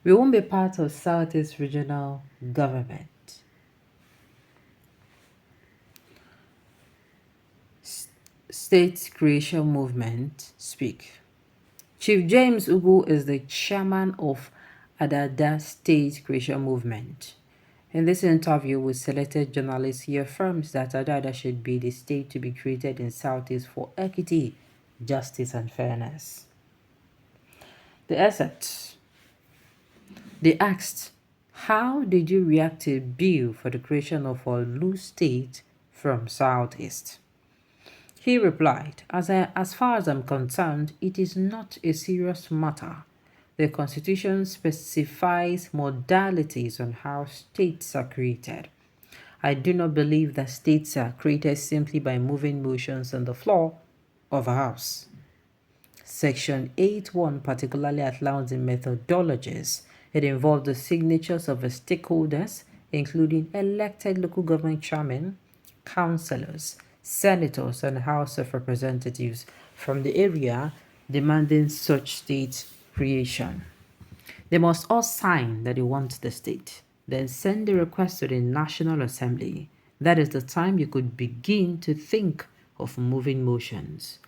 We won't be part of Southeast Regional Government. State Creation Movement speak. Chief James Ugu is the chairman of Adada State Creation Movement. In this interview with selected journalists, he affirms that Adada should be the state to be created in Southeast for equity, justice, and fairness. The asset. They asked, how did you react to a bill for the creation of Orlu state from Southeast? He replied, as far as I'm concerned, it is not a serious matter. The Constitution specifies modalities on how states are created. I do not believe that states are created simply by moving motions on the floor of a house. Section 8.1 particularly outlines the methodologies. It involves the signatures of the stakeholders, including elected local government chairmen, councillors, senators, and House of Representatives from the area demanding such state creation. They must all sign that they want the state, then send the request to the National Assembly. That is the time you could begin to think of moving motions.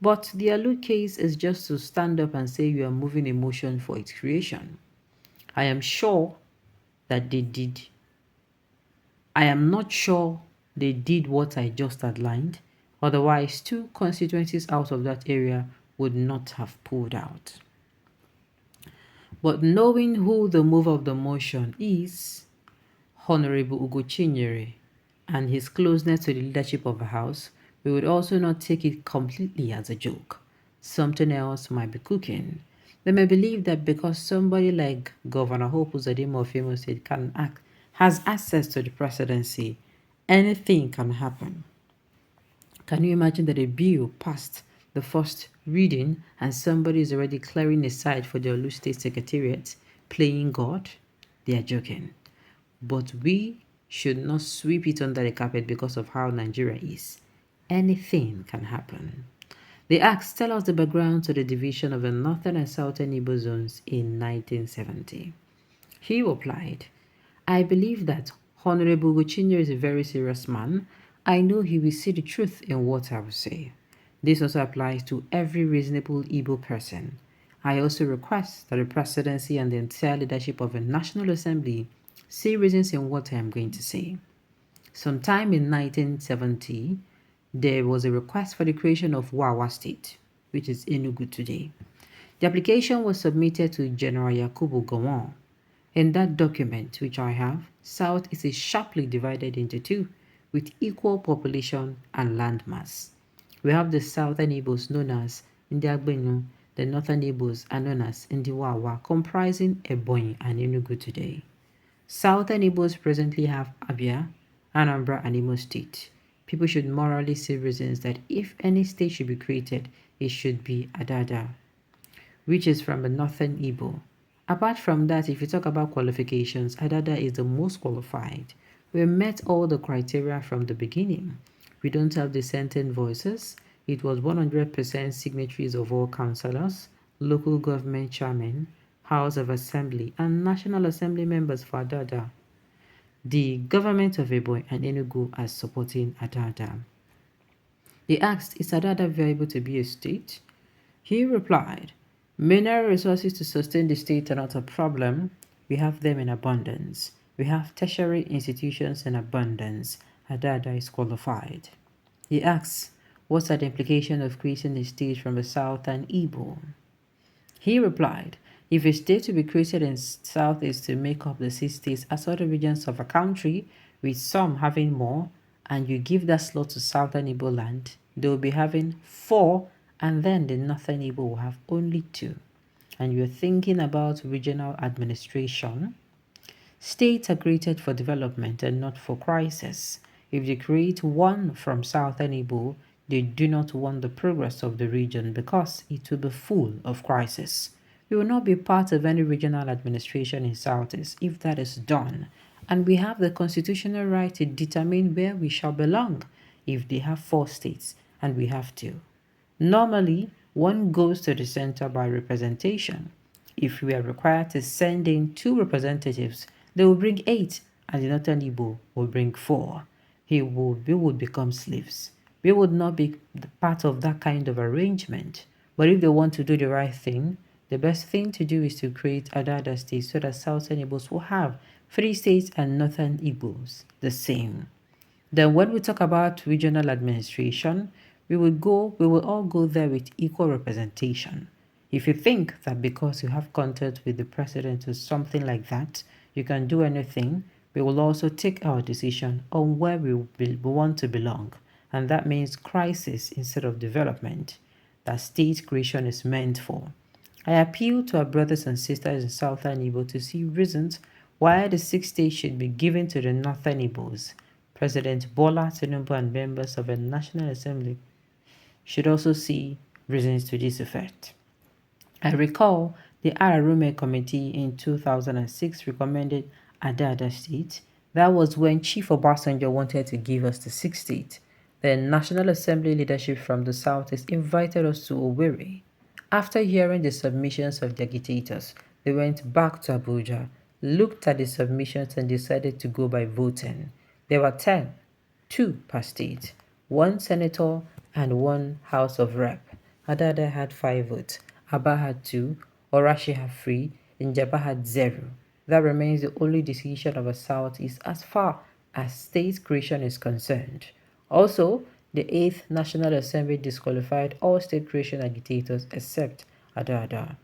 But the Alu case is just to stand up and say you are moving a motion for its creation. I am sure that they did. I am not sure they did what I just outlined. Otherwise, two constituencies out of that area would not have pulled out. But knowing who the mover of the motion is, Honorable Ugo Chinyere, and his closeness to the leadership of the House, we would also not take it completely as a joke. Something else might be cooking. They may believe that because somebody like Governor Hope Uzodinma of Imo State has access to the presidency, anything can happen. Can you imagine that a bill passed the first reading and somebody is already clearing a site for the Orlu State Secretariat, playing God? They are joking. But we should not sweep it under the carpet because of how Nigeria is. Anything can happen. They asked, tell us the background to the division of the northern and southern Igbo zones in 1970. He replied, I believe that Honorable Guchinyo is a very serious man. I know he will see the truth in what I will say. This also applies to every reasonable Igbo person. I also request that the presidency and the entire leadership of the National Assembly see reasons in what I am going to say. Sometime in 1970, there was a request for the creation of Wawa State, which is Enugu today. The application was submitted to General Yakubu Gowon. In that document, which I have, South is sharply divided into two, with equal population and landmass. We have the southern Igbos known as Ndiagbenu, the northern Igbos are known as Ndiwawa, comprising Ebonyi and Enugu today. Southern Igbos presently have Abia, Anambra, and Imo State. People should morally see reasons that if any state should be created, it should be Adada, which is from the northern Igbo. Apart from that, if you talk about qualifications, Adada is the most qualified. We met all the criteria from the beginning. We don't have dissenting voices. It was 100% signatories of all councillors, local government chairmen, House of Assembly, and National Assembly members for Adada. The government of Ebonyi and Enugu are supporting Adada. They asked, is Adada viable to be a state? He replied, mineral resources to sustain the state are not a problem. We have them in abundance. We have tertiary institutions in abundance. Adada is qualified. He asks, what are the implications of creating a state from the south and Igbo? He replied, if a state to be created in south is to make up the 6 states as other regions of a country, with some having more, and you give that slot to southern Igbo land, they will be having 4, and then the northern Igbo will have only 2. And you're thinking about regional administration. States are created for development and not for crisis. If they create one from southern Igbo, they do not want the progress of the region because it will be full of crisis. We will not be part of any regional administration in Southeast if that is done, and we have the constitutional right to determine where we shall belong if they have 4 states and we have 2. Normally, one goes to the center by representation. if we are required to send in 2 representatives, they will bring 8, and the Northern Igbo will bring 4. We would become slaves. We would not be part of that kind of arrangement. But if they want to do the right thing, the best thing to do is to create other states so that Southern Igbos will have 3 states and Northern Igbos the same. Then when we talk about regional administration, we will all go there with equal representation. If you think that because you have contact with the president or something like that, you can do anything, we will also take our decision on where we want to belong. And that means crisis instead of development that state creation is meant for. I appeal to our brothers and sisters in Southern Igbo to see reasons why the 6 states should be given to the Northern Igbos. President Bola Tinubu and members of the National Assembly should also see reasons to this effect. I recall the Ararume Committee in 2006 recommended Ada State. That was when Chief Obasanjo wanted to give us the 6th state. The National Assembly leadership from the Southeast invited us to Owerri. After hearing the submissions of the agitators, they went back to Abuja, looked at the submissions and decided to go by voting. There were 10, 2 per state, 1 senator and 1 House of Rep. Adada had 5 votes, Aba had 2, Orashi had 3, and Jaba had 0. That remains the only decision of the Southeast as far as state creation is concerned. Also, the 8th National Assembly disqualified all state creation agitators except Adada.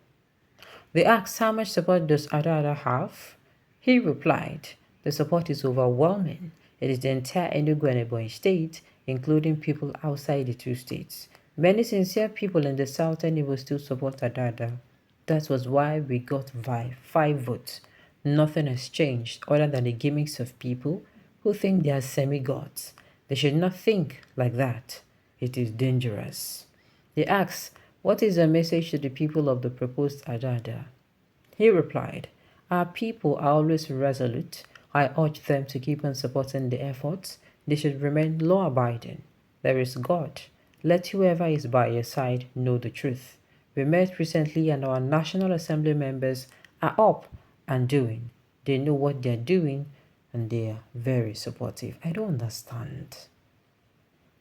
They asked how much support does Adada have? He replied, the support is overwhelming. It is the entire Enugu and Ebonyi state, including people outside the 2 states. Many sincere people in the southern Igbo still support Adada. That was why we got 5 votes. Nothing has changed other than the gimmicks of people who think they are semi-gods. They should not think like that. It is dangerous. They asked, what is the message to the people of the proposed Adada? He replied, our people are always resolute. I urge them to keep on supporting the efforts. They should remain law-abiding. There is God. Let whoever is by your side know the truth. We met recently and our National Assembly members are up and doing. They know what they're doing and they are very supportive. I don't understand.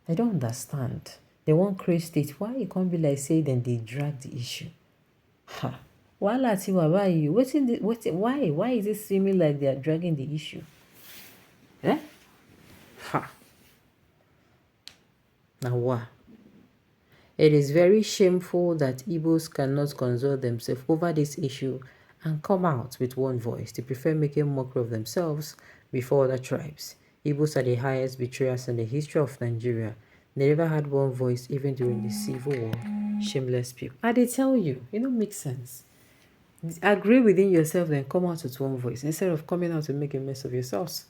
They want create state. Why you can't be like say then they drag the issue? Ha. Why you? Why is it seeming like they are dragging the issue? Eh? Ha. Now what? It is very shameful that Igbos cannot consult themselves over this issue and come out with one voice. They prefer making mockery of themselves before other tribes. Igbos are the highest betrayers in the history of Nigeria. They never had one voice even during the Civil War. Shameless people. I they tell you, it don't make sense. Agree within yourself, then come out with one voice instead of coming out to make a mess of yourselves.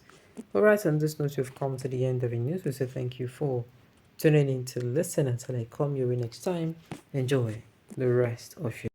Alright, on this note, we've come to the end of the news. We say thank you for tuning in to listen until I come your way next time. Enjoy the rest of your